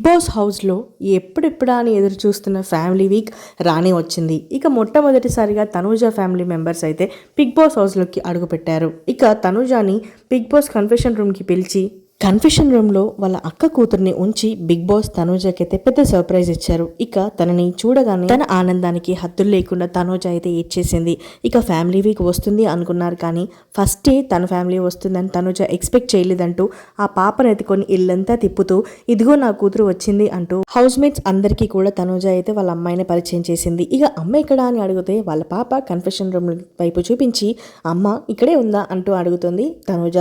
Big boss హౌస్లో ఎప్పుడెప్పుడా అని ఎదురు చూస్తున్న ఫ్యామిలీ వీక్ రానే వచ్చింది. ఇక మొట్టమొదటిసారిగా తనూజ ఫ్యామిలీ మెంబర్స్ అయితే బిగ్ బాస్ హౌస్లోకి అడుగుపెట్టారు. ఇక తనూజాని బిగ్ బాస్ కన్ఫెషన్ రూమ్కి పిలిచి కన్ఫెషన్ రూమ్లో వాళ్ళ అక్క కూతుర్ని ఉంచి బిగ్ బాస్ తనూజకి అయితే పెద్ద సర్ప్రైజ్ ఇచ్చారు. ఇక తనని చూడగానే తన ఆనందానికి హద్దులు లేకుండా తనూజ అయితే ఏడ్చేసింది. ఇక ఫ్యామిలీ వీక్ వస్తుంది అనుకున్నారు, కానీ ఫస్టే తన ఫ్యామిలీ వస్తుందని తనూజ ఎక్స్పెక్ట్ చేయలేదంటూ ఆ పాపను ఎత్తుకొని ఇల్లంతా తిప్పుతూ ఇదిగో నా కూతురు వచ్చింది అంటూ హౌస్ మేట్స్ అందరికీ కూడా తనూజ అయితే వాళ్ళ అమ్మాయిని పరిచయం చేసింది. ఇక అమ్మ ఎక్కడ అని అడిగితే వాళ్ళ పాప కన్ఫెషన్ రూమ్ వైపు చూపించి అమ్మ ఇక్కడే ఉందా అంటూ అడుగుతుంది తనూజ.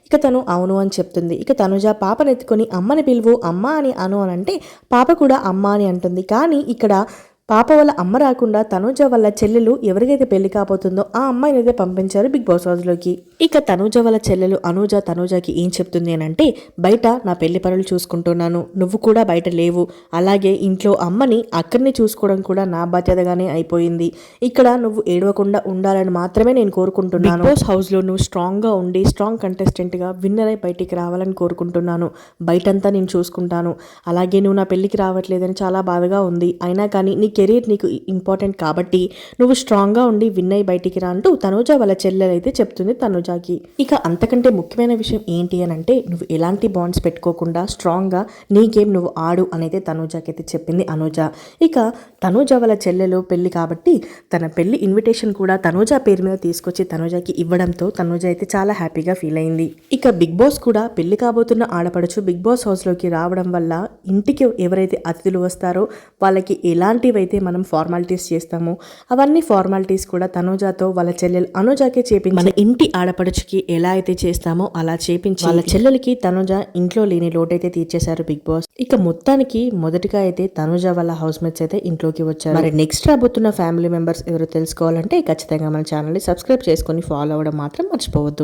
ఇక తను అవును అని చెప్తుంది. ఇక తనుజ పాపనెత్తుకొని అమ్మని పిలువు అమ్మ అని అను అని అంటే పాప కూడా అమ్మ అని అంటుంది. కానీ ఇక్కడ పాప వాళ్ళ అమ్మ రాకుండా తనూజ వాళ్ళ చెల్లెలు ఎవరికైతే పెళ్లి కాబోతుందో ఆ అమ్మాయిని అయితే పంపించారు బిగ్ బాస్ హౌస్లోకి. ఇక తనూజ వాళ్ళ చెల్లెలు అనూజ తనూజకి ఏం చెప్తుంది అని అంటే, బయట నా పెళ్లి పనులు చూసుకుంటున్నాను, నువ్వు కూడా బయట లేవు, అలాగే ఇంట్లో అమ్మని అక్కడిని చూసుకోవడం కూడా నా బాధ్యతగానే అయిపోయింది, ఇక్కడ నువ్వు ఏడవకుండా ఉండాలని మాత్రమే నేను కోరుకుంటున్నాను. బిగ్ బాస్ హౌస్లో నువ్వు స్ట్రాంగ్గా ఉండి స్ట్రాంగ్ కంటెస్టెంట్గా విన్నర్ అయి బయటికి రావాలని కోరుకుంటున్నాను, బయటంతా నేను చూసుకుంటాను, అలాగే నువ్వు నా పెళ్లికి రావట్లేదని చాలా బాధగా ఉంది, అయినా కానీ నీ కెరీర్ నీకు ఇంపార్టెంట్ కాబట్టి నువ్వు స్ట్రాంగ్గా ఉండి విన్ అయ్యి బయటికి రా అంటూ తనూజ వాళ్ళ చెల్లెలు అయితే చెప్తుంది తనూజకి. ఇక అంతకంటే ముఖ్యమైన విషయం ఏంటి అని అంటే, నువ్వు ఎలాంటి బాండ్స్ పెట్టుకోకుండా స్ట్రాంగ్గా నీ గేమ్ నువ్వు ఆడు అనేది తనూజకి అయితే చెప్పింది అనూజ. ఇక తనూజ వాళ్ళ చెల్లెలు పెళ్లి కాబట్టి తన పెళ్లి ఇన్విటేషన్ కూడా తనూజ పేరు మీద తీసుకొచ్చి తనూజకి ఇవ్వడంతో తనూజ అయితే చాలా హ్యాపీగా ఫీల్ అయింది. ఇక బిగ్ బాస్ కూడా పెళ్లి కాబోతున్న ఆడపడుచు బిగ్ బాస్ హౌస్లోకి రావడం వల్ల ఇంటికి ఎవరైతే అతిథులు వస్తారో వాళ్ళకి ఎలాంటివైతే మనం ఫార్మాలిటీస్ చేస్తామో అవన్నీ ఫార్మాలిటీస్ కూడా తనూజతో వాళ్ళ చెల్లెలు అనూజకే చేపించి మన ఇంటి ఆడపడుచుకి ఎలా అయితే చేస్తామో అలా చేపించి వాళ్ళ చెల్లెలకి తనూజ ఇంట్లో లేని లోటైతే తీర్చేశారు బిగ్ బాస్. ఇక మొత్తానికి మొదటిగా అయితే తనూజ వాళ్ళ హౌస్ మేట్స్ అయితే ఇంట్లోకి వచ్చారు. మరి నెక్స్ట్ రాబోతున్న ఫ్యామిలీ మెంబర్స్ ఎవరో తెలుసుకోవాలంటే ఖచ్చితంగా మన ఛానల్ని సబ్స్క్రైబ్ చేసుకొని ఫాలో అవ్వడం మాత్రం మర్చిపోవద్దు.